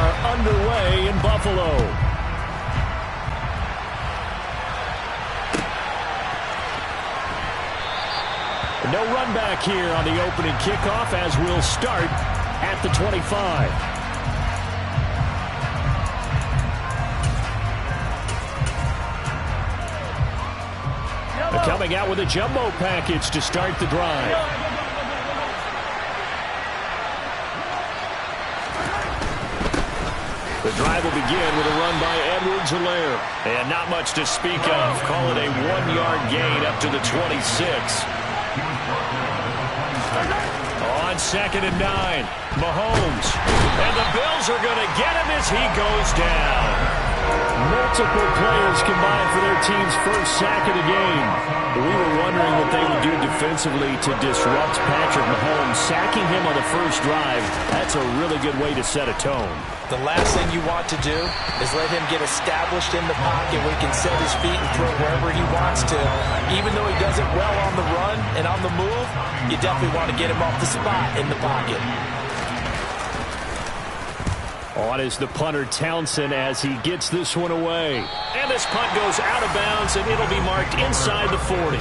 are underway in Buffalo. No run back here on the opening kickoff as we'll start at the 25. Coming out with a jumbo package to start the drive. The drive will begin with a run by Edwards-Helaire. And not much to speak of. Call it a 1-yard gain up to the 26. On 2nd and 9, Mahomes. And the Bills are going to get him as he goes down. Multiple players combined for their team's first sack of the game. We were wondering what they would do defensively to disrupt Patrick Mahomes. Sacking him on the first drive, that's a really good way to set a tone. The last thing you want to do is let him get established in the pocket where he can set his feet and throw wherever he wants to. Even though he does it well on the run and on the move, you definitely want to get him off the spot in the pocket. On is the punter Townsend as he gets this one away. And this punt goes out of bounds, and it'll be marked inside the 40.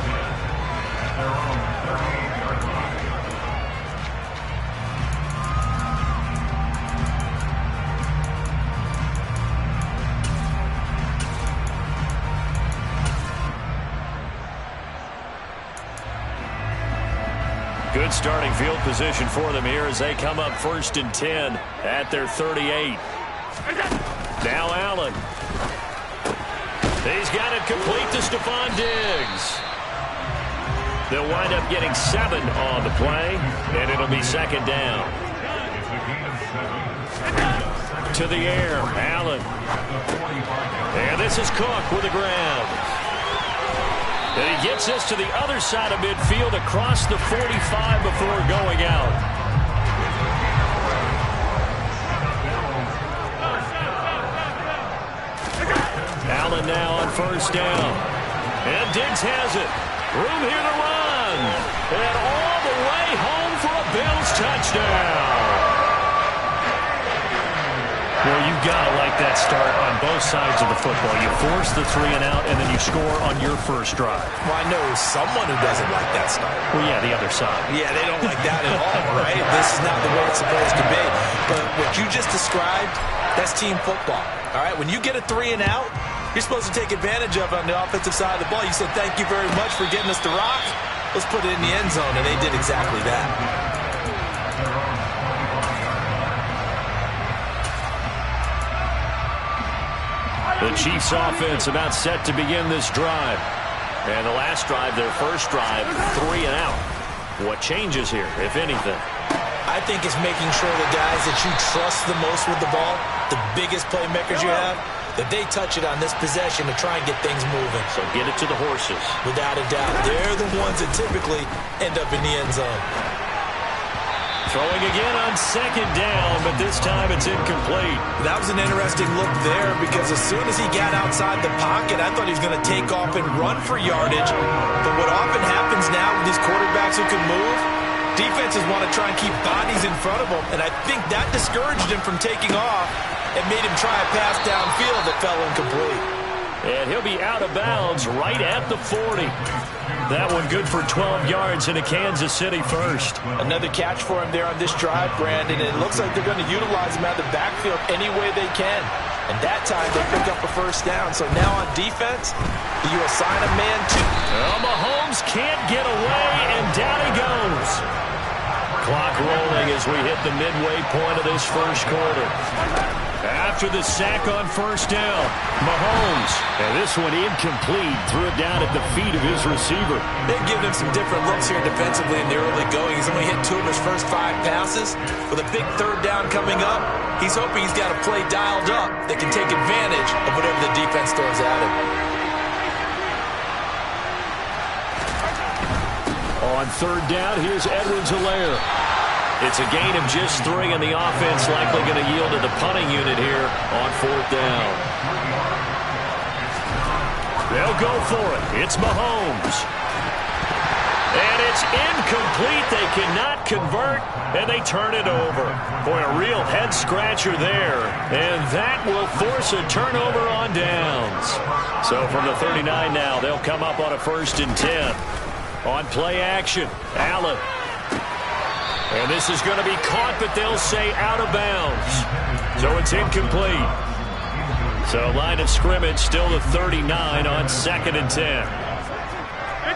Good starting field position for them here as they come up 1st and 10 at their 38. Now Allen. He's got it complete to Stephon Diggs. They'll wind up getting 7 on the play, and it'll be 2nd down. To the air, Allen. And this is Cook with the ground. And he gets this to the other side of midfield across the 45 before going out. Allen now on 1st down. And Diggs has it. Room here to run. And all the way home for a Bills touchdown. Well, you've got to like that start on both sides of the football. You force the 3 and out, and then you score on your first drive. Well, I know someone who doesn't like that start. Well, yeah, the other side. Yeah, they don't like that at all, right? This is not the way it's supposed to be. But what you just described, that's team football, all right? When you get a 3 and out, you're supposed to take advantage of it on the offensive side of the ball. You said, thank you very much for getting us the rock. Let's put it in the end zone, and they did exactly that. The Chiefs offense about set to begin this drive. And the last drive, their first drive, 3 and out. What changes here, if anything? I think it's making sure the guys that you trust the most with the ball, the biggest playmakers you have, that they touch it on this possession to try and get things moving. So get it to the horses. Without a doubt. They're the ones that typically end up in the end zone. Throwing again on 2nd down, but this time it's incomplete. That was an interesting look there because as soon as he got outside the pocket, I thought he was going to take off and run for yardage. But what often happens now with these quarterbacks who can move, defenses want to try and keep bodies in front of them, and I think that discouraged him from taking off and made him try a pass downfield that fell incomplete. And he'll be out of bounds right at the 40. That one good for 12 yards into Kansas City first. Another catch for him there on this drive, Brandon. And it looks like they're going to utilize him out of the backfield any way they can. And that time they pick up a 1st down. So now on defense, you assign a man to... Well, Mahomes can't get away, and down he goes. Clock rolling as we hit the midway point of this first quarter. After the sack on 1st down, Mahomes, and this one incomplete, threw it down at the feet of his receiver. They've given him some different looks here defensively in the early going. He's only hit 2 of his first 5 passes. With a big 3rd down coming up, he's hoping he's got a play dialed up that can take advantage of whatever the defense throws at him. On 3rd down, here's Edwards-Helaire. It's a gain of just 3, and the offense likely going to yield to the punting unit here on 4th down. They'll go for it. It's Mahomes. And it's incomplete. They cannot convert, and they turn it over. Boy, a real head-scratcher there. And that will force a turnover on downs. So from the 39 now, they'll come up on a 1st and 10. On play action, Allen. And this is going to be caught, but they'll say out of bounds. So it's incomplete. So line of scrimmage still the 39 on 2nd and 10.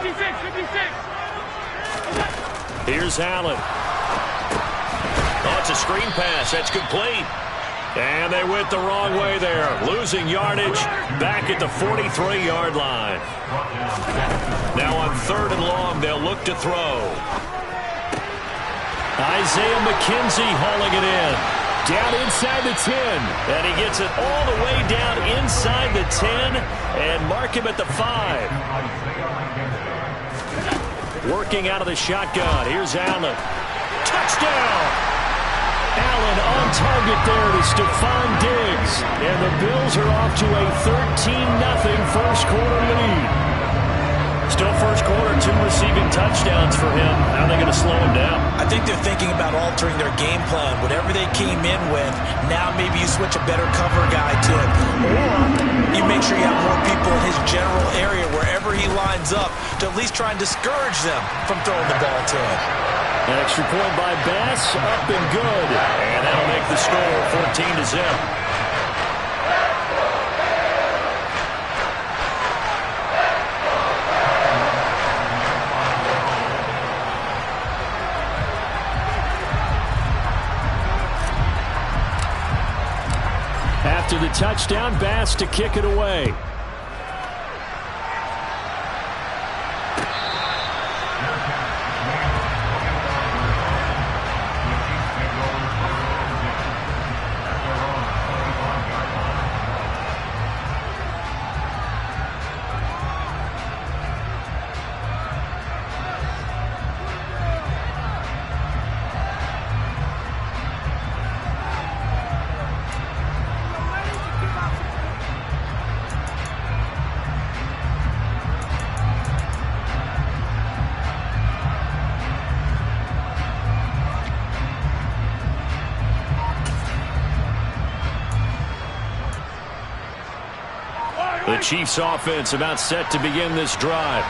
56. Here's Allen. Oh, it's a screen pass. That's complete. And they went the wrong way there. Losing yardage back at the 43-yard line. Now on 3rd and long, they'll look to throw. Isaiah McKenzie hauling it in. Down inside the 10. And he gets it all the way down inside the 10 and mark him at the 5. Working out of the shotgun. Here's Allen. Touchdown! Allen on target there to Stephon Diggs. And the Bills are off to a 13-0 first quarter lead. Still first quarter, 2 receiving touchdowns for him. How are they going to slow him down? I think they're thinking about altering their game plan. Whatever they came in with, now maybe you switch a better cover guy to it. Or you make sure you have more people in his general area wherever he lines up to at least try and discourage them from throwing the ball to him. An extra point by Bass, up and good. And that'll make the score 14-0. After the touchdown, Bass to kick it away. The Chiefs offense about set to begin this drive.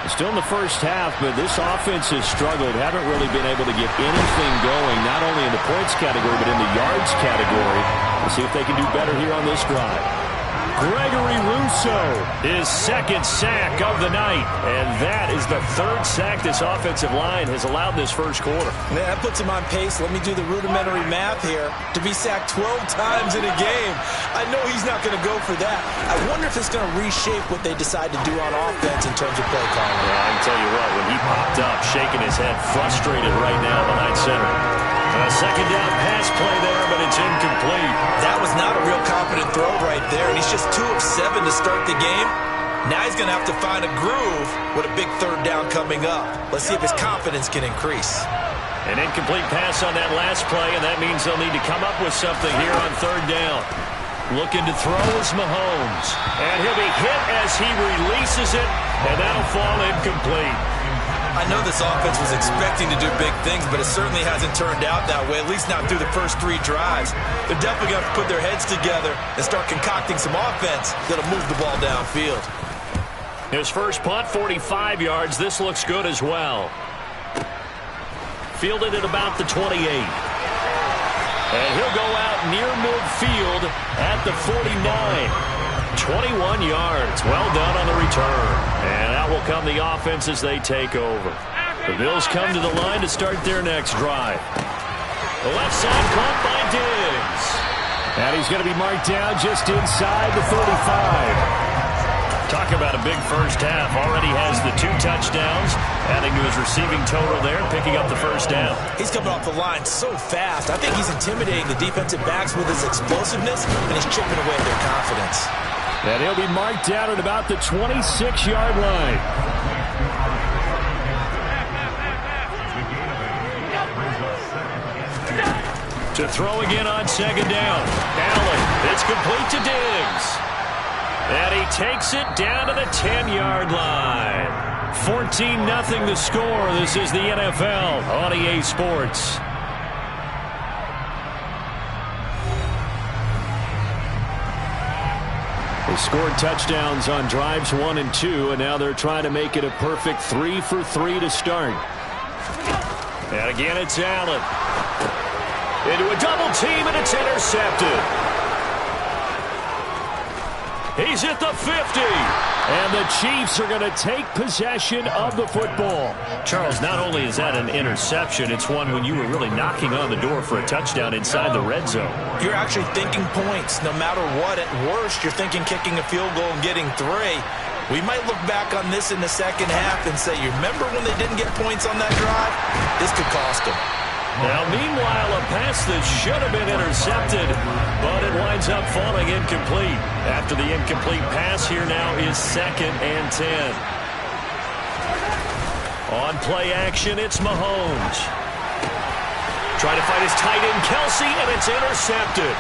Still in the first half, but this offense has struggled. Haven't really been able to get anything going, not only in the points category, but in the yards category. We'll see if they can do better here on this drive. Gregory Rousseau, his 2nd sack of the night. And that is the 3rd sack this offensive line has allowed this first quarter. Man, that puts him on pace. Let me do the rudimentary math here. To be sacked 12 times in a game, I know he's not going to go for that. I wonder if it's going to reshape what they decide to do on offense in terms of play calling. Yeah, I can tell you what, when he popped up, shaking his head, frustrated right now behind center. A 2nd down pass play there, but it's incomplete. That was not a real confident throw right there, and he's just 2 of 7 to start the game. Now he's going to have to find a groove with a big 3rd down coming up. Let's see if his confidence can increase. An incomplete pass on that last play, and that means they'll need to come up with something here on 3rd down. Looking to throw is Mahomes. And he'll be hit as he releases it, and that'll fall incomplete. I know this offense was expecting to do big things, but it certainly hasn't turned out that way, at least not through the first 3 drives. They're definitely going to have to put their heads together and start concocting some offense that'll move the ball downfield. His first punt, 45 yards. This looks good as well. Fielded at about the 28. And he'll go out near midfield at the 49. 21 yards. Well done on the return. And out will come the offense as they take over. The Bills come to the line to start their next drive. The left side caught by Diggs. And he's going to be marked down just inside the 35. Talk about a big first half. Already has the 2 touchdowns, adding to his receiving total there, picking up the first down. He's coming off the line so fast. I think he's intimidating the defensive backs with his explosiveness, and he's chipping away at their confidence. And he'll be marked down at about the 26-yard line. To throw again on 2nd down. Allen, it's complete to Diggs. And he takes it down to the 10-yard line. 14-0 the score. This is the NFL on EA Sports. They scored touchdowns on drives 1 and 2, and now they're trying to make it a perfect 3 for 3 to start. And again, it's Allen. Into a double team, and it's intercepted. He's at the 50. And the Chiefs are going to take possession of the football. Charles, not only is that an interception, it's one when you were really knocking on the door for a touchdown inside the red zone. You're actually thinking points. No matter what, at worst, you're thinking kicking a field goal and getting 3. We might look back on this in the second half and say, you remember when they didn't get points on that drive? This could cost them. Now, meanwhile, a pass that should have been intercepted, but it winds up falling incomplete. After the incomplete pass, here now is 2nd and 10. On play action, it's Mahomes. Trying to find his tight end, Kelsey, and it's intercepted.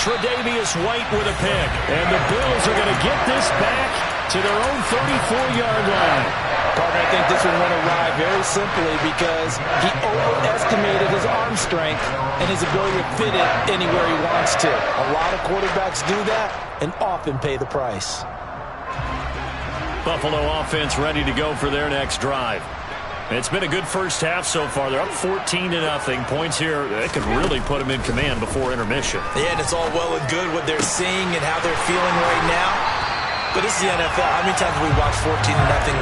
Tre'Davious White with a pick. And the Bills are going to get this back to their own 34-yard line. Partner, I think this one went awry very simply because he overestimated his arm strength and his ability to fit it anywhere he wants to. A lot of quarterbacks do that and often pay the price. Buffalo offense ready to go for their next drive. It's been a good first half so far. They're up 14-0. Points here, they could really put them in command before intermission. Yeah, and it's all well and good what they're seeing and how they're feeling right now. But this is the NFL. How many times have we watched 14-0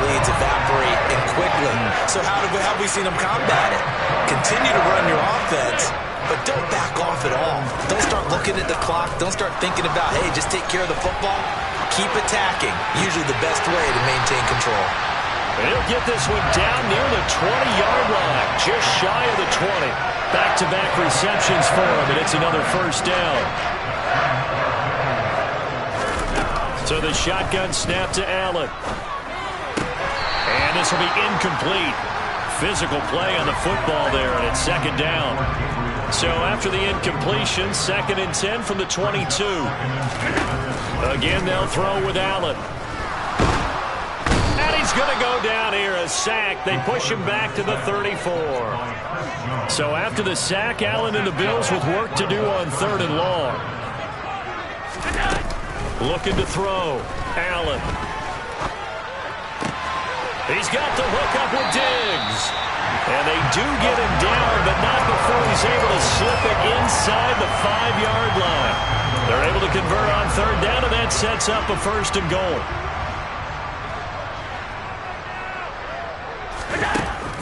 leads evaporate and quickly? So how have we seen them combat it? Continue to run your offense, but don't back off at all. Don't start looking at the clock. Don't start thinking about, hey, just take care of the football. Keep attacking. Usually the best way to maintain control. And he'll get this one down near the 20-yard line, just shy of the 20. Back-to-back receptions for him, and it's another first down. So the shotgun snap to Allen. And this will be incomplete. Physical play on the football there, and it's 2nd down. So after the incompletion, 2nd and 10 from the 22. Again, they'll throw with Allen. And he's going to go down here, a sack. They push him back to the 34. So after the sack, Allen and the Bills with work to do on 3rd and long. Looking to throw. Allen. He's got the hook up with Diggs. And they do get him down, but not before he's able to slip it inside the 5-yard line. They're able to convert on 3rd down, and that sets up a 1st and goal.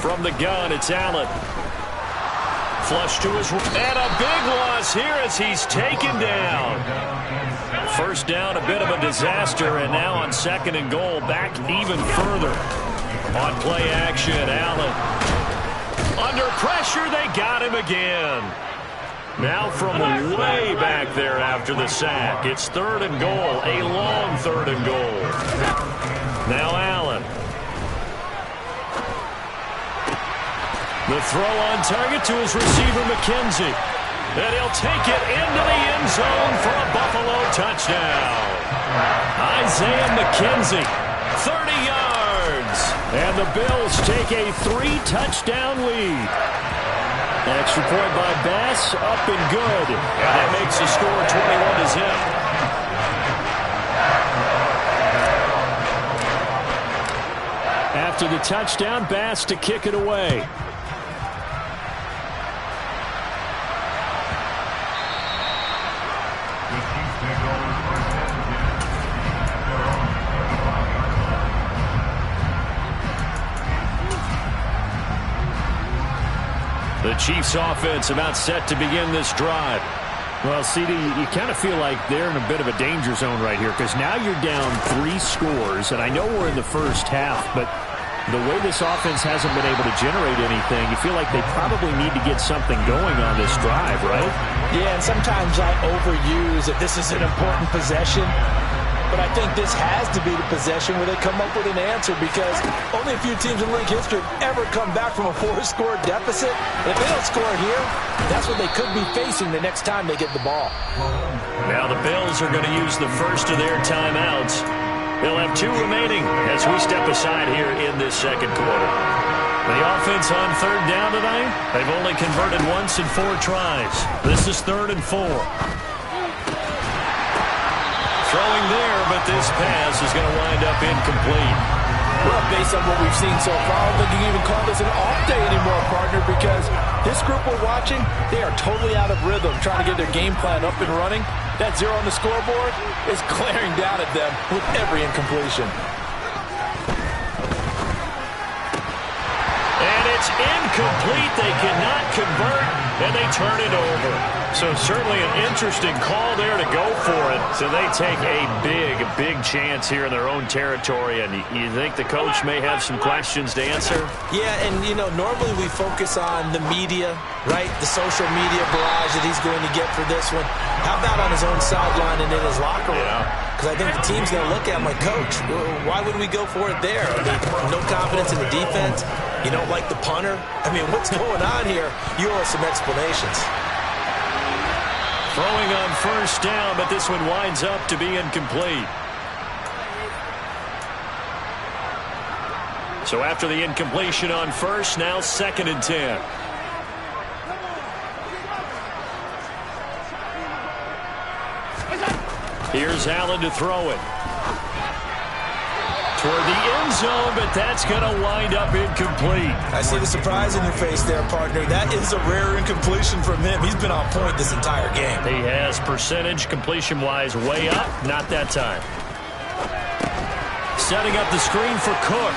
From the gun, it's Allen. Flush to his right. And a big loss here as he's taken down. First down, a bit of a disaster, and now on 2nd and goal, back even further. On play action, Allen. Under pressure, they got him again. Now from way back there after the sack, it's 3rd and goal, a long 3rd and goal. Now Allen. The throw on target to his receiver, McKenzie. And he'll take it into the end zone for a Buffalo touchdown. Isaiah McKenzie, 30 yards. And the Bills take a 3-touchdown lead. Extra point by Bass, up and good. And that makes the score 21-0. After the touchdown, Bass to kick it away. The Chiefs offense about set to begin this drive. Well, CD, you kind of feel like they're in a bit of a danger zone right here because now you're down 3 scores, and I know we're in the first half, but the way this offense hasn't been able to generate anything, you feel like they probably need to get something going on this drive, right? Yeah, and sometimes I overuse that this is an important possession. But I think this has to be the possession where they come up with an answer because only a few teams in league history have ever come back from a 4-score deficit. And if they don't score here, that's what they could be facing the next time they get the ball. Now the Bills are going to use the first of their timeouts. They'll have 2 remaining as we step aside here in this second quarter. The offense on third down tonight, they've only converted once in 4 tries. This is 3rd and 4. Throwing there, but this pass is going to wind up incomplete. Well, based on what we've seen so far, I don't think you can even call this an off day anymore, partner, because this group we're watching, they are totally out of rhythm, trying to get their game plan up and running. That 0 on the scoreboard is glaring down at them with every incompletion. And it's incomplete. They cannot convert, and they turn it over. So certainly an interesting call there to go for it. So they take a big chance here in their own territory. And you think the coach may have some questions to answer? Yeah, and, normally we focus on the media, right? The social media barrage that he's going to get for this one. How about on his own sideline and in his locker room? Because I think the team's going to look at him like, Coach, why would we go for it there? I mean, no confidence in the defense. You don't like the punter? I mean, what's going on here? You owe us some explanations. Throwing on first down, but this one winds up to be incomplete. So after the incompletion on first, now 2nd and 10. Here's Allen to throw it. Toward the end zone, but that's going to wind up incomplete. I see the surprise in your face there, partner. That is a rare incompletion from him. He's been on point this entire game. He has percentage completion-wise way up. Not that time. Setting up the screen for Cook.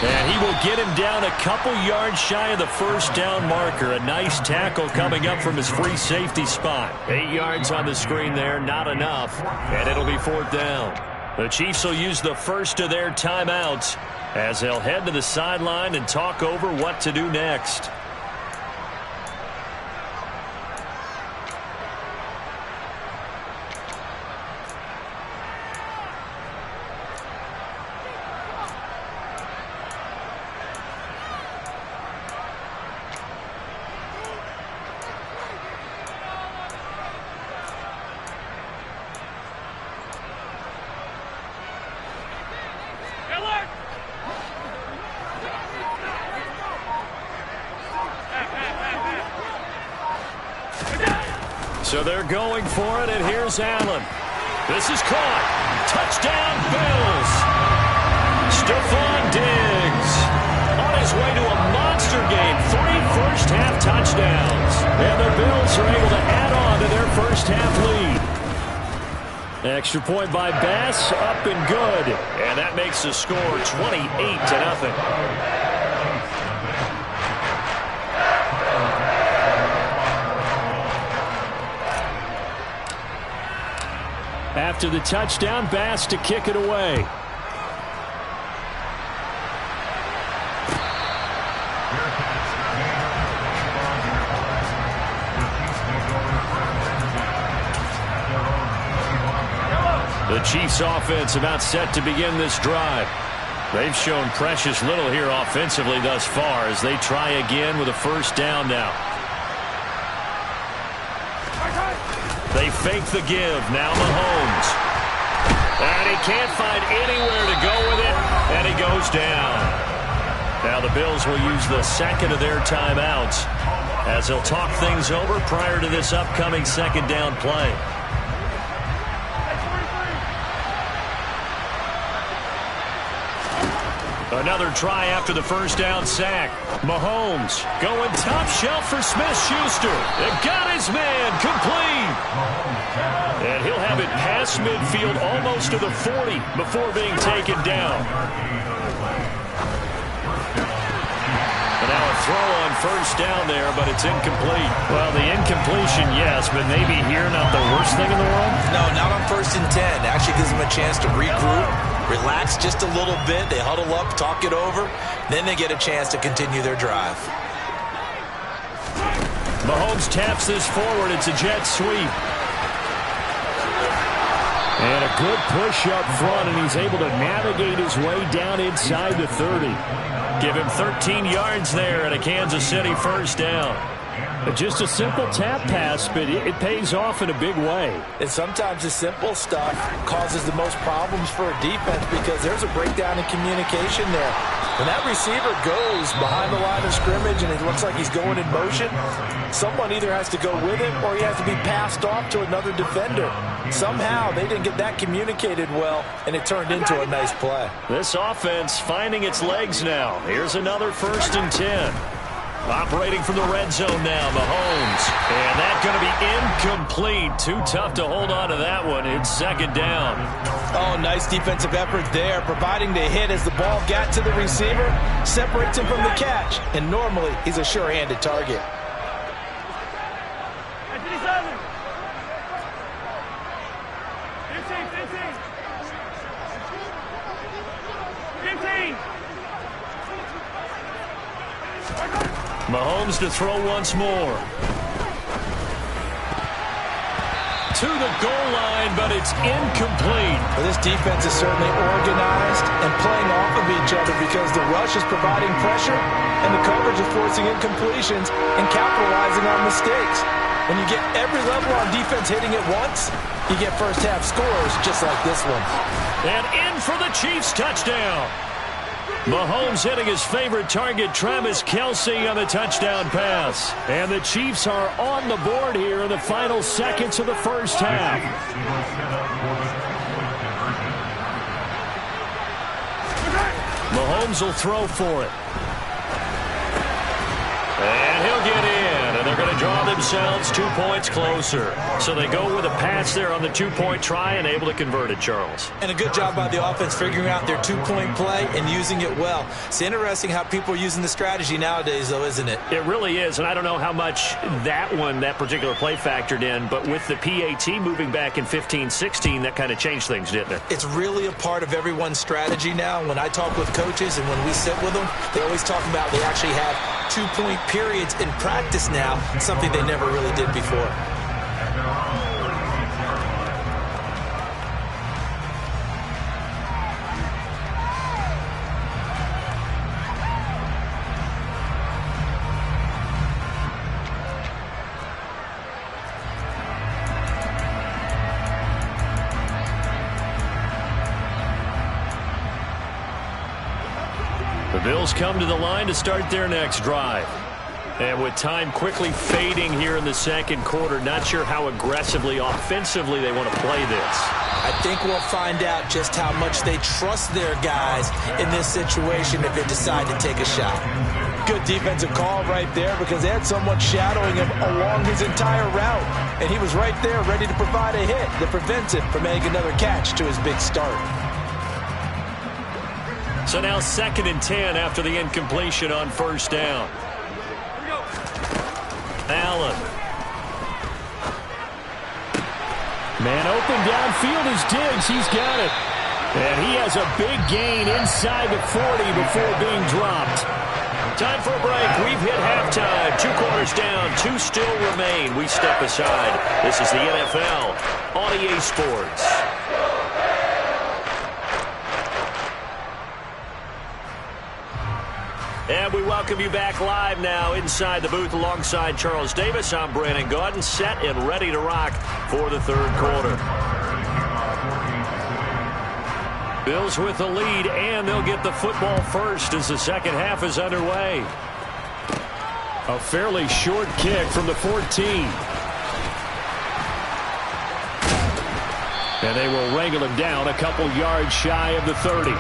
And he will get him down a couple yards shy of the first down marker. A nice tackle coming up from his free safety spot. 8 yards on the screen there, not enough. And it'll be 4th down. The Chiefs will use the first of their timeouts as they'll head to the sideline and talk over what to do next. So they're going for it, and here's Allen. This is caught. Touchdown, Bills. Stephon Diggs on his way to a monster game. 3 first-half touchdowns. And the Bills are able to add on to their first-half lead. Extra point by Bass, up and good. And that makes the score 28-0. After the touchdown, Bass to kick it away. The Chiefs offense about set to begin this drive. They've shown precious little here offensively thus far as they try again with a first down now. They fake the give. Now Mahomes. And he can't find anywhere to go with it. And he goes down. Now the Bills will use the second of their timeouts as they'll talk things over prior to this upcoming second down play. Another try after the first down sack. Mahomes going top shelf for Smith-Schuster. They've got his man complete. And he'll have it past midfield almost to the 40 before being taken down. And now a throw on first down there, but it's incomplete. Well, the incompletion, yes, but maybe here not the worst thing in the world? No, not on 1st and 10. Actually gives them a chance to regroup, relax just a little bit. They huddle up, talk it over. Then they get a chance to continue their drive. Mahomes taps this forward. It's a jet sweep. And a good push up front, and he's able to navigate his way down inside the 30. Give him 13 yards there and a Kansas City first down. Just a simple tap pass, but it pays off in a big way. And sometimes the simple stuff causes the most problems for a defense because there's a breakdown in communication there. When that receiver goes behind the line of scrimmage and it looks like he's going in motion, someone either has to go with him or he has to be passed off to another defender. Somehow they didn't get that communicated well, and it turned into a nice play. This offense finding its legs now. Here's another 1st and 10. Operating from the red zone now, Mahomes. And that's going to be incomplete. Too tough to hold on to that one. It's 2nd down. Oh, nice defensive effort there, providing the hit as the ball got to the receiver, separates him from the catch. And normally, he's a sure-handed target. Mahomes to throw once more. To the goal line, but it's incomplete. Well, this defense is certainly organized and playing off of each other because the rush is providing pressure and the coverage is forcing incompletions and capitalizing on mistakes. When you get every level on defense hitting it once, you get first-half scores just like this one. And in for the Chiefs touchdown. Mahomes hitting his favorite target, Travis Kelce, on the touchdown pass. And the Chiefs are on the board here in the final seconds of the first half. Mahomes will throw for it. And he'll get in, and they're going to draw themselves 2 points closer. So they go with a pass there on the 2-point try and able to convert it, Charles. And a good job by the offense figuring out their 2-point play and using it well. It's interesting how people are using the strategy nowadays, though, isn't it? It really is, and I don't know how much that particular play factored in, but with the PAT moving back in 15-16, that kind of changed things, didn't it? It's really a part of everyone's strategy now. When I talk with coaches and when we sit with them, they always talk about they actually have 2-point periods in practice now, something they never really did before. The Bills come to the line to start their next drive. And with time quickly fading here in the second quarter, not sure how aggressively, offensively they want to play this. I think we'll find out just how much they trust their guys in this situation if they decide to take a shot. Good defensive call right there because they had someone shadowing him along his entire route. And he was right there ready to provide a hit that prevents him from making another catch to his big start. So now 2nd and 10 after the incompletion on 1st down. Allen. Man open downfield is Diggs. He's got it. And he has a big gain inside the 40 before being dropped. Time for a break. We've hit halftime. 2 quarters down. 2 still remain. We step aside. This is the NFL on EA Sports. And we welcome you back live now inside the booth alongside Charles Davis. I'm Brandon Gaudin, set and ready to rock for the 3rd quarter. Bills with the lead, and they'll get the football first as the second half is underway. A fairly short kick from the 14. And they will wrangle him down a couple yards shy of the 30.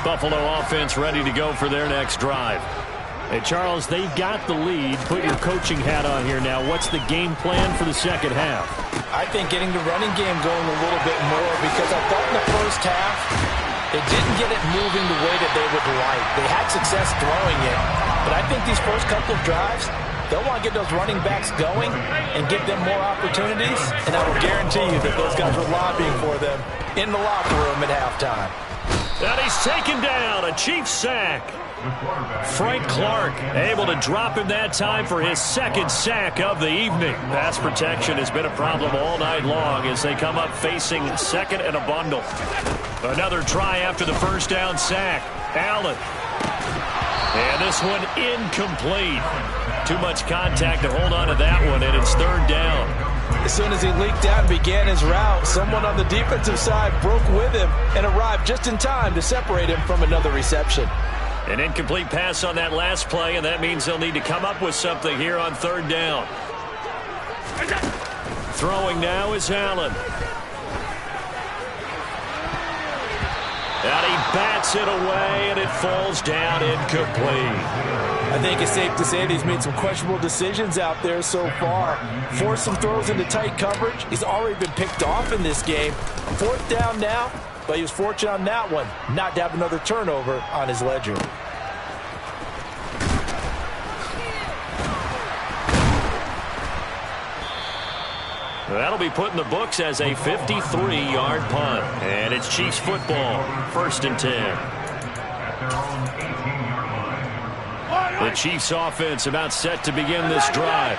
Buffalo offense ready to go for their next drive. Hey, Charles, they've got the lead. Put your coaching hat on here now. What's the game plan for the second half? I think getting the running game going a little bit more because I thought in the first half they didn't get it moving the way that they would like. They had success throwing it, but I think these first couple of drives, They'll want to get those running backs going and give them more opportunities, and I will guarantee you that those guys are lobbying for them in the locker room at halftime. And he's taken down, a Chiefs sack. Frank Clark able to drop him that time for his second sack of the evening. Pass protection has been a problem all night long as they come up facing second and a bundle. Another try after the first down sack. Allen. And this one incomplete. Too much contact to hold on to that one, and it's third down. As soon as he leaked out and began his route, someone on the defensive side broke with him and arrived just in time to separate him from another reception. An incomplete pass on that last play, and that means they'll need to come up with something here on third down. Throwing now is Allen. And he bats it away, and it falls down incomplete. I think it's safe to say that he's made some questionable decisions out there so far. Forced some throws into tight coverage. He's already been picked off in this game. Fourth down now, but he was fortunate on that one not to have another turnover on his ledger. That'll be put in the books as a 53-yard punt. And it's Chiefs football, 1st and 10. The Chiefs offense about set to begin this drive.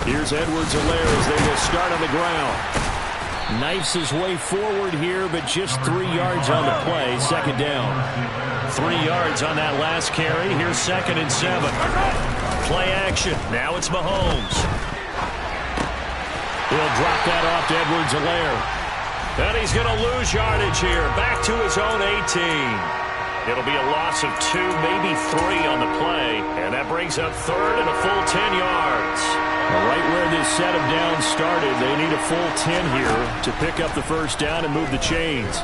Here's Edwards-Helaire as they will start on the ground. Knifes his way forward here, but just 3 yards on the play. Second down. 3 yards on that last carry. Here's 2nd and 7. Play action. Now it's Mahomes. He'll drop that off to Edwards-Helaire. And he's going to lose yardage here. Back to his own 18. It'll be a loss of 2, maybe 3 on the play. And that brings up third and a full 10 yards. Right where this set of downs started, they need a full 10 here to pick up the first down and move the chains.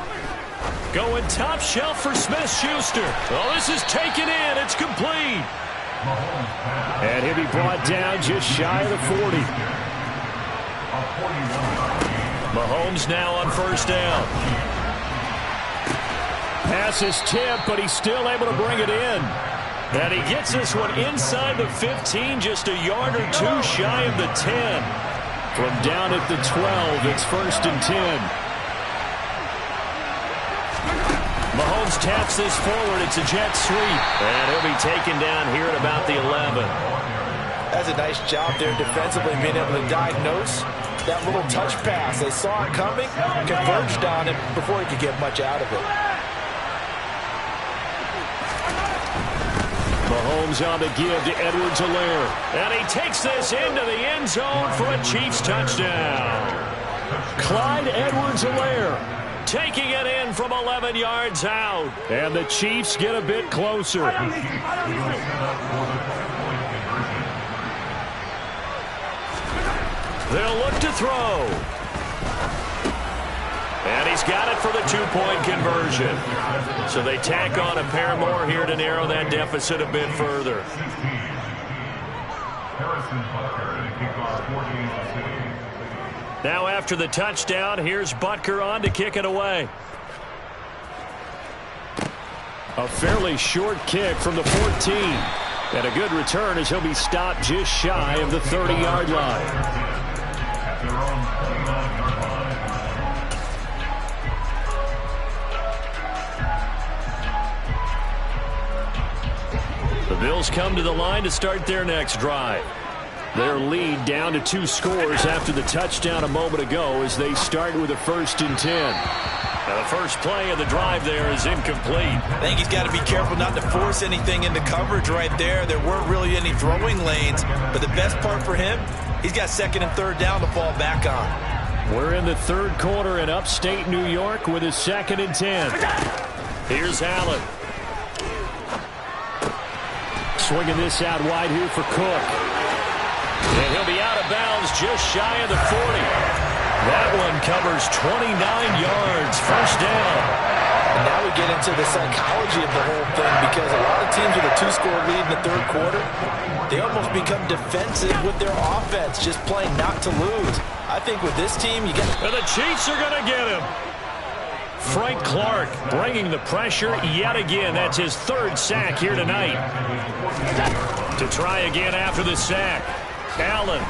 Going top shelf for Smith-Schuster. Oh, this is taken in. It's complete. And he'll be brought down just shy of the 40. Mahomes now on first down. Pass is tipped, but he's still able to bring it in. And he gets this one inside the 15, just a yard or 2 shy of the 10. From down at the 12, it's 1st and 10. Mahomes taps this forward. It's a jet sweep. And he'll be taken down here at about the 11. That's a nice job there defensively, being able to diagnose that little touch pass. They saw it coming, converged on it before he could get much out of it. Mahomes on the give to Edwards-Helaire. And he takes this into the end zone for a Chiefs touchdown. Clyde Edwards-Helaire taking it in from 11 yards out. And the Chiefs get a bit closer. They'll look to throw. And he's got it for the 2-point conversion. So they tack on a pair more here to narrow that deficit a bit further. Now after the touchdown, here's Butker on to kick it away. A fairly short kick from the 14. And a good return as he'll be stopped just shy of the 30-yard line. The Bills come to the line to start their next drive. Their lead down to 2 scores after the touchdown a moment ago as they start with a 1st and 10. Now the first play of the drive there is incomplete. I think he's got to be careful not to force anything into coverage right there. There weren't really any throwing lanes, but the best part for him, he's got 2nd and 3rd down to fall back on. We're in the 3rd quarter in upstate New York with a 2nd and 10. Here's Allen. Swinging this out wide here for Cook. And he'll be out of bounds just shy of the 40. That one covers 29 yards. First down. And now we get into the psychology of the whole thing, because a lot of teams with a 2-score lead in the 3rd quarter, they almost become defensive with their offense, just playing not to lose. I think with this team, you got... And the Chiefs are going to get him. Frank Clark bringing the pressure yet again. That's his third sack here tonight. To try again after the sack. Allen.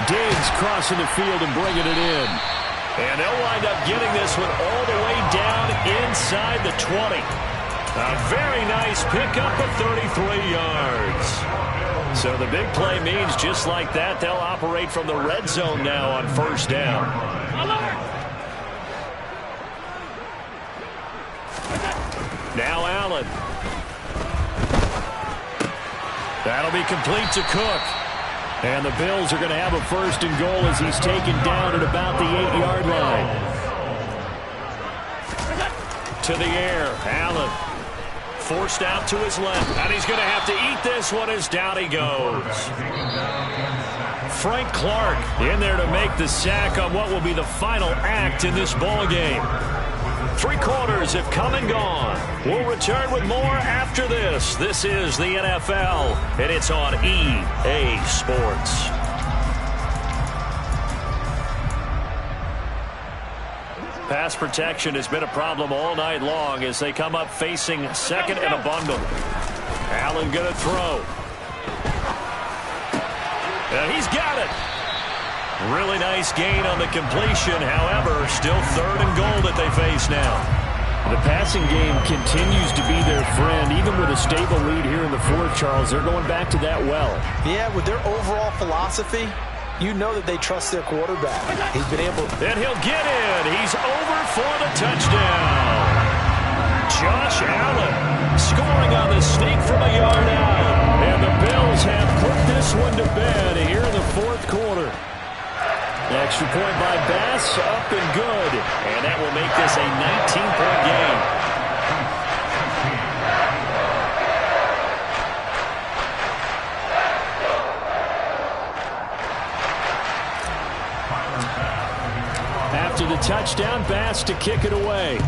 Diggs crossing the field and bringing it in. And they'll wind up getting this one all the way down inside the 20. A very nice pickup of 33 yards. So the big play means just like that, they'll operate from the red zone now on first down. Now Allen. That'll be complete to Cook. And the Bills are going to have a first and goal as he's taken down at about the 8-yard line. To the air, Allen. Forced out to his left. And he's going to have to eat this one as down he goes. Frank Clark in there to make the sack on what will be the final act in this ball game. 3 quarters have come and gone. We'll return with more after this. This is the NFL, and it's on EA Sports. Pass protection has been a problem all night long as they come up facing second and a bundle. Allen going to throw. And he's got it. Really nice gain on the completion. However, still third and goal that they face now. The passing game continues to be their friend. Even with a stable lead here in the fourth, Charles, they're going back to that well. Yeah, with their overall philosophy, you know that they trust their quarterback. He's been able to... And he'll get in. He's over for the touchdown. Josh Allen scoring on the sneak from a yard out. And the Bills have put this one to bed here in the fourth quarter. Extra point by Bass, up and good. And that will make this a 19-point game. After the touchdown, Bass to kick it away.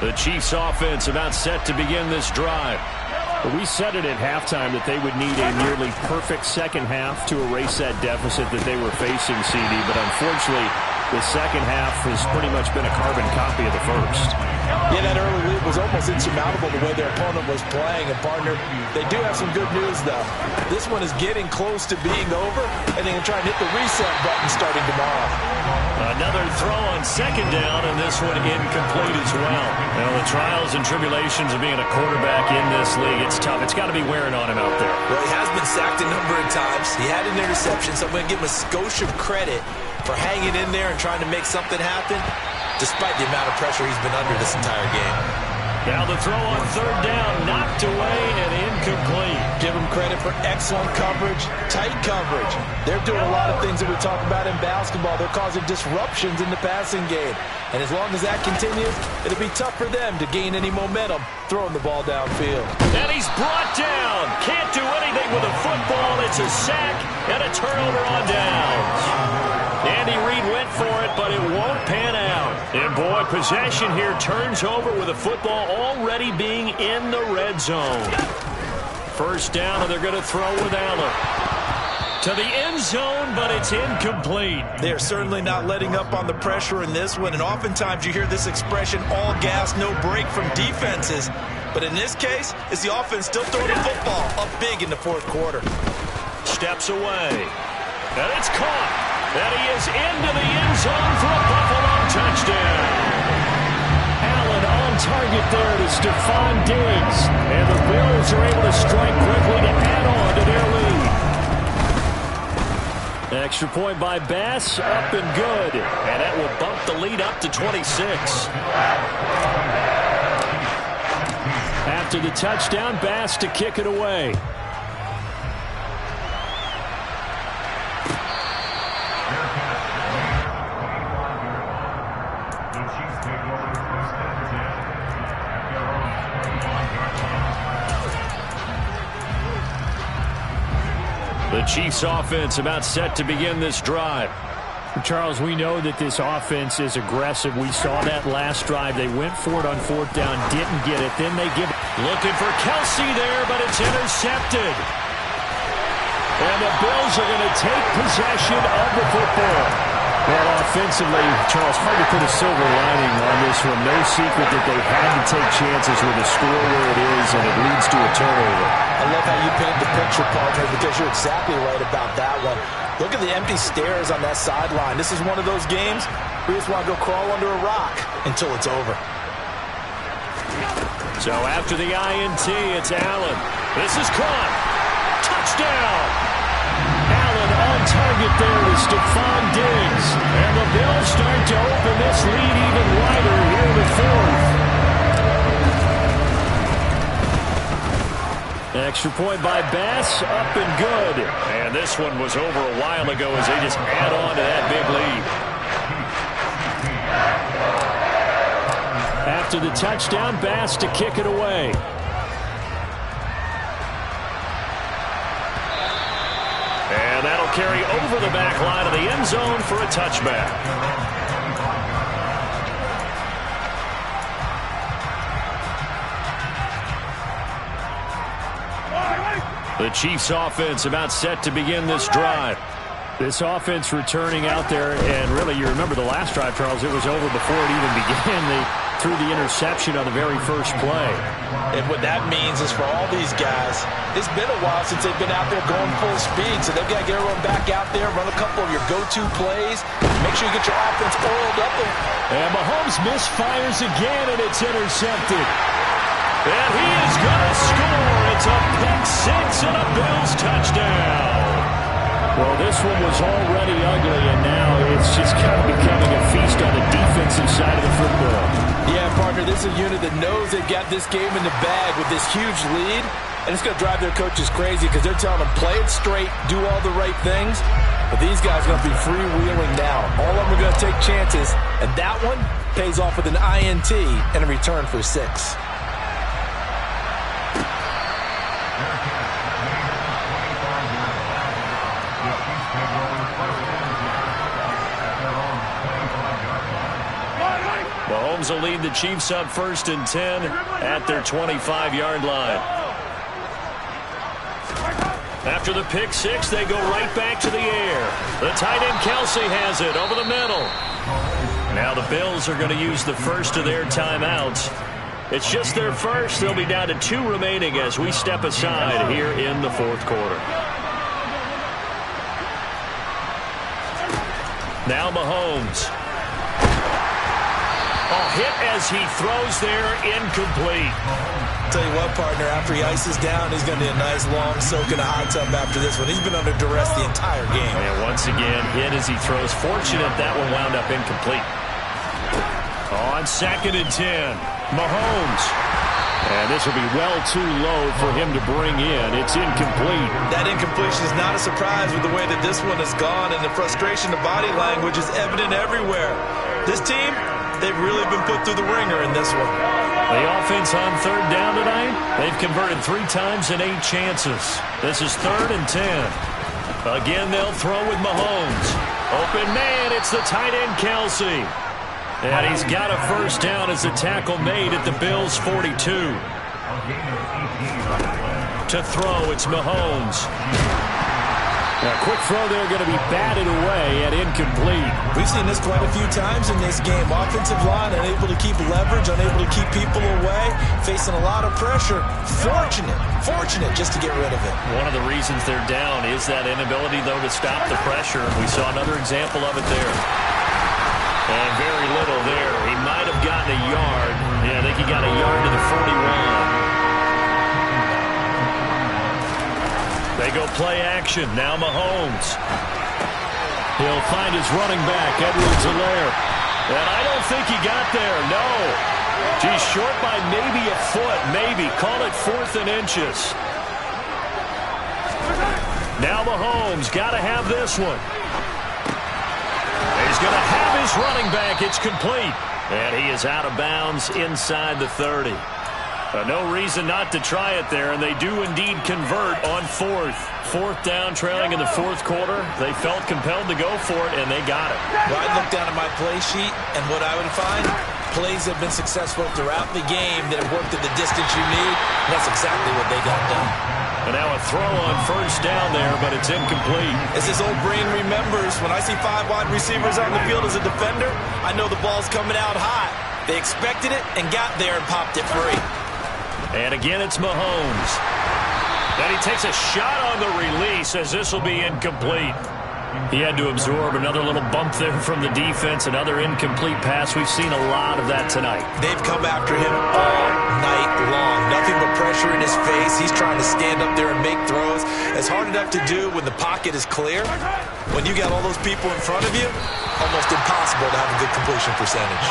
The Chiefs offense about set to begin this drive. We said it at halftime that they would need a nearly perfect second half to erase that deficit that they were facing, CD. But unfortunately, the second half has pretty much been a carbon copy of the first. Yeah, that early lead was almost insurmountable the way their opponent was playing. And, partner, they do have some good news, though. This one is getting close to being over, and they can try and hit the reset button starting tomorrow. Another throw on second down, and this one incomplete as well. You know, the trials and tribulations of being a quarterback in this league, it's tough. It's got to be wearing on him out there. Well, he has been sacked a number of times. He had an interception, so I'm going to give him a skosh of credit for hanging in there and trying to make something happen, despite the amount of pressure he's been under this entire game. Now the throw on third down, knocked away and incomplete. Give them credit for excellent coverage, tight coverage. They're doing a lot of things that we talk about in basketball. They're causing disruptions in the passing game. And as long as that continues, it'll be tough for them to gain any momentum throwing the ball downfield. And he's brought down. Can't do anything with a football. It's a sack and a turnover on downs. Andy Reid went for it, but it won't pan out. And, boy, possession here turns over with the football already being in the red zone. First down, and they're going to throw with Allen. To the end zone, but it's incomplete. They are certainly not letting up on the pressure in this one, and oftentimes you hear this expression, all gas, no break from defenses. But in this case, it's the offense still throwing the football up big in the fourth quarter. Steps away. And it's caught. And he is into the end zone for a Buffalo touchdown. Allen on target there to Stephon Diggs. And the Bills are able to strike quickly to add on to their lead. Extra point by Bass, up and good. And that will bump the lead up to 26. After the touchdown, Bass to kick it away. The The Chiefs offense about set to begin this drive. Charles, we know that this offense is aggressive. We saw that last drive. They went for it on fourth down, didn't get it. Then they give it. Looking for Kelsey there, but it's intercepted. And the Bills are going to take possession of the football. Well, offensively, Charles, hard to put a silver lining on this one. No secret that they had to take chances with a score where it is, and it leads to a turnover. I love how you paint the picture, partner, because you're exactly right about that one. Look at the empty stairs on that sideline. This is one of those games where you just want to go crawl under a rock until it's over. So after the INT, it's Allen. This is caught. Touchdown. Allen on target there with Stephon Diggs. And the Bills start to open this lead even wider here in the fourth. Extra point by Bass, up and good. And this one was over a while ago as they just add on to that big lead. After the touchdown, Bass to kick it away. And that'll carry over the back line of the end zone for a touchback. The Chiefs offense about set to begin this drive. This offense returning out there, and really, you remember the last drive, Charles, it was over before it even began. They threw the interception on the very first play. And what that means is for all these guys, it's been a while since they've been out there going full speed, so they've got to get everyone back out there, run a couple of your go-to plays, make sure you get your offense oiled up. And Mahomes misfires again, and it's intercepted. And he is going to score. It's a pick six and a Bills touchdown. Well, this one was already ugly, and now it's just kind of becoming a feast on the defensive side of the football. Yeah, partner, this is a unit that knows they've got this game in the bag with this huge lead, and it's going to drive their coaches crazy because they're telling them, play it straight, do all the right things. But these guys are going to be freewheeling now. All of them are going to take chances, and that one pays off with an INT and a return for 6. Mahomes will lead the Chiefs up 1st and 10 at their 25-yard line. After the pick six, they go right back to the air. The tight end Kelsey has it over the middle. Now the Bills are going to use the first of their timeouts. It's just their first. They'll be down to 2 remaining as we step aside here in the fourth quarter. Now Mahomes. Hit as he throws there, incomplete. Tell you what, partner, after he ices down, he's going to need a nice long soak in a hot tub after this one. He's been under duress the entire game. And once again, hit as he throws. Fortunate that one wound up incomplete. On 2nd and 10, Mahomes. And this will be well too low for him to bring in. It's incomplete. That incompletion is not a surprise with the way that this one has gone, and the frustration, the body language is evident everywhere. This team, they've really been put through the ringer in this one. The offense on 3rd down tonight, they've converted 3 times in 8 chances. This is 3rd and 10. Again, they'll throw with Mahomes. Open man, it's the tight end Kelsey. And he's got a first down as the tackle made at the Bills' 42. To throw, it's Mahomes. A quick throw there going to be batted away and incomplete. We've seen this quite a few times in this game. Offensive line unable to keep leverage, unable to keep people away, facing a lot of pressure. Fortunate just to get rid of it. One of the reasons they're down is that inability, though, to stop the pressure. We saw another example of it there. And very little there. He might have gotten a yard. Yeah, I think he got a yard to the 41. They go play action. Now Mahomes. He'll find his running back, Edwards-Helaire. And I don't think he got there. No. He's short by maybe a foot. Maybe. Call it 4th and inches. Now Mahomes. Got to have this one. He's going to have his running back. It's complete. And he is out of bounds inside the 30. No reason not to try it there, and they do indeed convert on fourth. Fourth down, trailing in the fourth quarter. They felt compelled to go for it, and they got it. Well, I'd look down at my play sheet, and what I would find, plays have been successful throughout the game that have worked at the distance you need, and that's exactly what they got done. And now a throw on first down there, but it's incomplete. As his old brain remembers, when I see 5 wide receivers on the field as a defender, I know the ball's coming out hot. They expected it and got there and popped it free. And again, it's Mahomes. Then he takes a shot on the release as this will be incomplete. He had to absorb another little bump there from the defense, another incomplete pass. We've seen a lot of that tonight. They've come after him all night long. Nothing but pressure in his face. He's trying to stand up there and make throws. It's hard enough to do when the pocket is clear. When you got all those people in front of you, almost impossible to have a good completion percentage.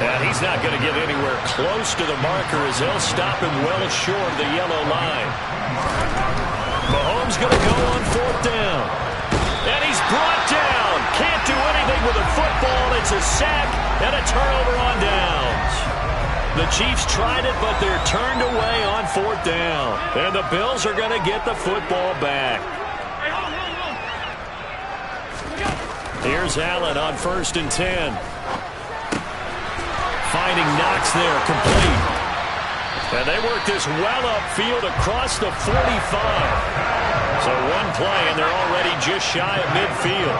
And he's not going to get anywhere close to the marker as they'll stop him well short of the yellow line. Mahomes going to go on fourth down. And he's brought down. Can't do anything with a football. It's a sack and a turnover on downs. The Chiefs tried it, but they're turned away on fourth down. And the Bills are going to get the football back. Here's Allen on 1st and 10. Finding Knox there, complete. And they work this well upfield across the 45. So one play, and they're already just shy of midfield.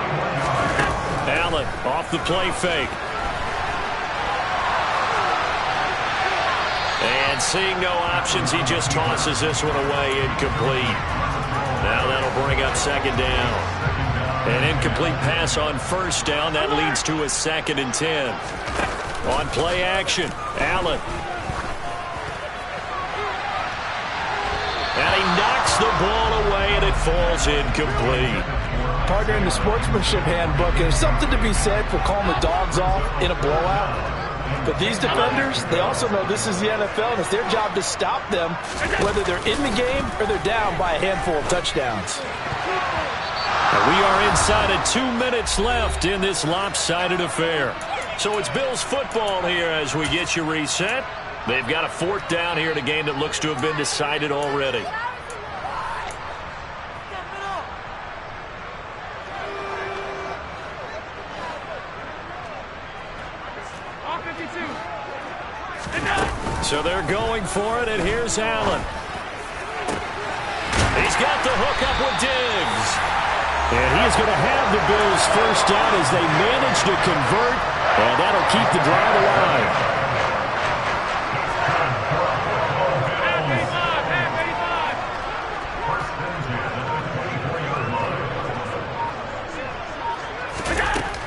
Allen off the play fake. And seeing no options, he just tosses this one away, incomplete. Now that'll bring up 2nd down. An incomplete pass on 1st down. That leads to a 2nd and 10. On play action, Allen. And he knocks the ball away, and it falls incomplete. Partner, in the sportsmanship handbook, there's something to be said for calling the dogs off in a blowout. But these defenders, they also know this is the NFL, and it's their job to stop them, whether they're in the game or they're down by a handful of touchdowns. And we are inside of 2 minutes left in this lopsided affair. So it's Bills football here as we get you reset. They've got a 4th down here in a game that looks to have been decided already. So they're going for it, and here's Allen. He's got the hook up with Diggs. And he is going to have the Bills 1st down as they manage to convert, and that'll keep the drive alive.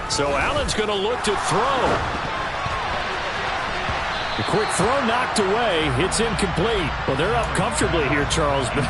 So Allen's going to look to throw. The quick throw knocked away. It's incomplete. Well, they're up comfortably here, Charles, but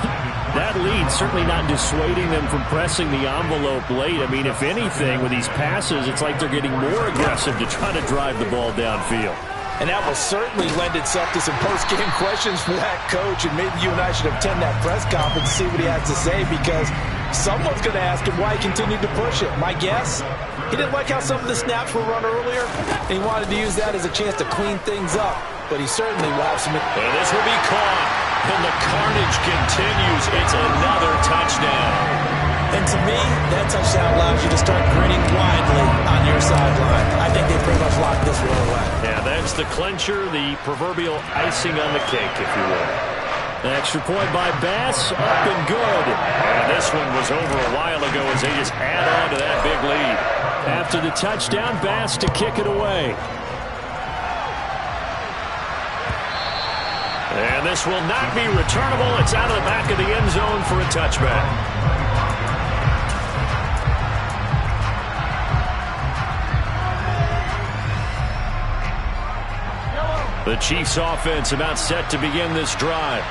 that lead certainly not dissuading them from pressing the envelope late. I mean, if anything, with these passes, it's like they're getting more aggressive to try to drive the ball downfield. And that will certainly lend itself to some post-game questions for that coach, and maybe you and I should attend that press conference and see what he has to say, because someone's going to ask him why he continued to push it. My guess, he didn't like how some of the snaps were run earlier, and he wanted to use that as a chance to clean things up. But he certainly will have some... And this will be caught, and the carnage continues. It's another touchdown. And to me, that touchdown allows you to start grinning widely on your sideline. I think they pretty much locked this one away. Yeah, that's the clincher, the proverbial icing on the cake, if you will. An extra point by Bass, up and good. And this one was over a while ago as they just add on to that big lead. After the touchdown, Bass to kick it away. And this will not be returnable. It's out of the back of the end zone for a touchback. The Chiefs offense about set to begin this drive.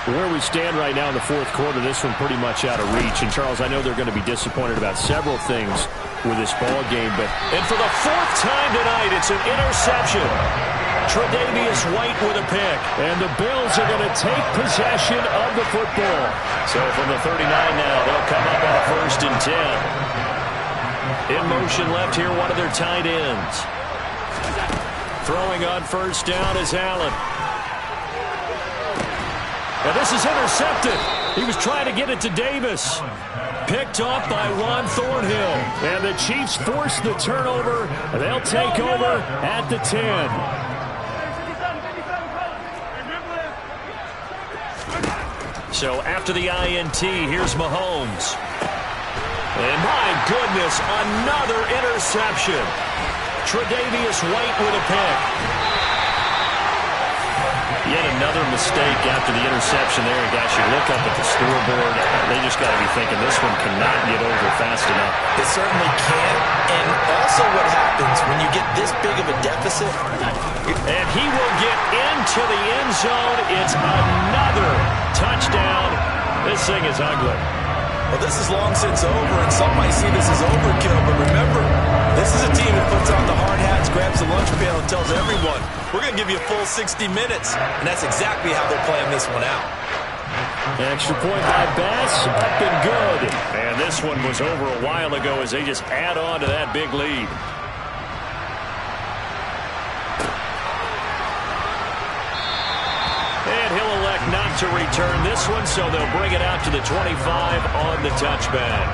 Where we stand right now in the fourth quarter, this one pretty much out of reach. And, Charles, I know they're going to be disappointed about several things with this ball game, but... And for the 4th time tonight, it's an interception. Tre'Davious White with a pick. And the Bills are going to take possession of the football. So from the 39 now, they'll come up on 1st and 10. In motion left here, one of their tight ends. Throwing on 1st down is Allen. And this is intercepted. He was trying to get it to Davis. Picked off by Juan Thornhill. And the Chiefs force the turnover. They'll take over at the 10. So after the INT, here's Mahomes. And my goodness, another interception. Tre'Davious White with a pick. Yet another mistake after the interception there. And gosh, you look up at the scoreboard, they just got to be thinking this one cannot get over fast enough. It certainly can't. And also what happens when you get this big of a deficit. And he will get into the end zone. It's another touchdown. This thing is ugly. Well, this is long since over, and some might see this as overkill, but remember, this is a team that puts on the hard hats, grabs the lunch pail, and tells everyone, we're going to give you a full 60 minutes, and that's exactly how they're playing this one out. Extra point by Bass, up and good. And this one was over a while ago as they just add on to that big lead. And he'll elect not to return this one, so they'll bring it out to the 25 on the touchback.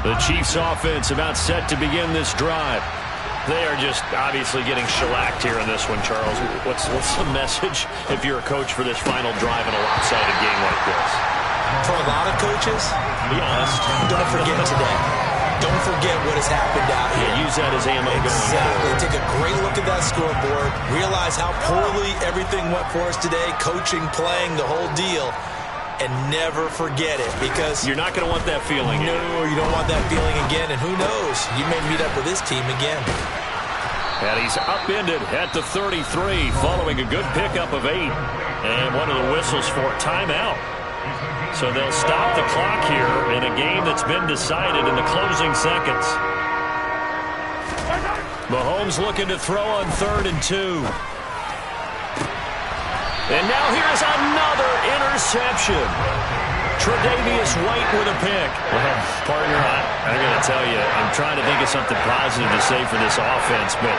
The Chiefs offense about set to begin this drive. They are just obviously getting shellacked here in this one, Charles. What's the message if you're a coach for this final drive in a lopsided game like this? For a lot of coaches, be honest, don't forget today. Don't forget what has happened out here. Yeah, use that as ammo going forward. Take a great look at that scoreboard. Realize how poorly everything went for us today. Coaching, playing, the whole deal. And never forget it, because you're not going to want that feeling. No, you don't want that feeling again. And who knows? You may meet up with this team again. And he's upended at the 33 following a good pickup of 8. And one of the whistles for a timeout. So they'll stop the clock here in a game that's been decided in the closing seconds. Mahomes looking to throw on 3rd and 2. And now here's another interception. Tre'Davious White with a pick. Well, partner, I got to tell you, I'm trying to think of something positive to say for this offense, but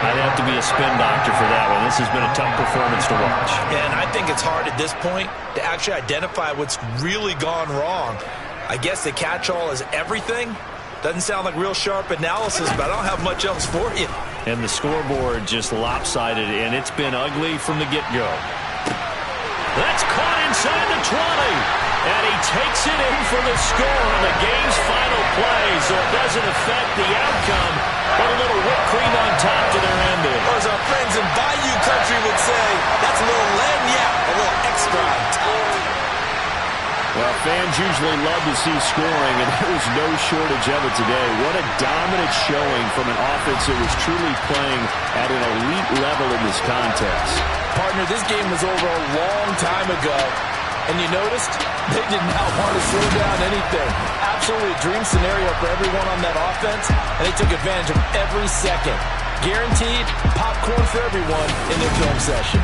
I'd have to be a spin doctor for that one. This has been a tough performance to watch. And I think it's hard at this point to actually identify what's really gone wrong. I guess the catch-all is everything. Doesn't sound like real sharp analysis, but I don't have much else for you. And the scoreboard just lopsided, and it's been ugly from the get-go. That's caught inside the 20. And he takes it in for the score on the game's final play, so it doesn't affect the outcome, but a little whipped cream on top to their ending. Or as our friends in Bayou Country would say, that's a little lagniappe, a little extra on top. Well, fans usually love to see scoring, and there was no shortage of it today. What a dominant showing from an offense that was truly playing at an elite level in this contest. Partner, this game was over a long time ago. And you noticed they did not want to slow down anything. Absolutely a dream scenario for everyone on that offense, and they took advantage of every second. Guaranteed popcorn for everyone in their film session.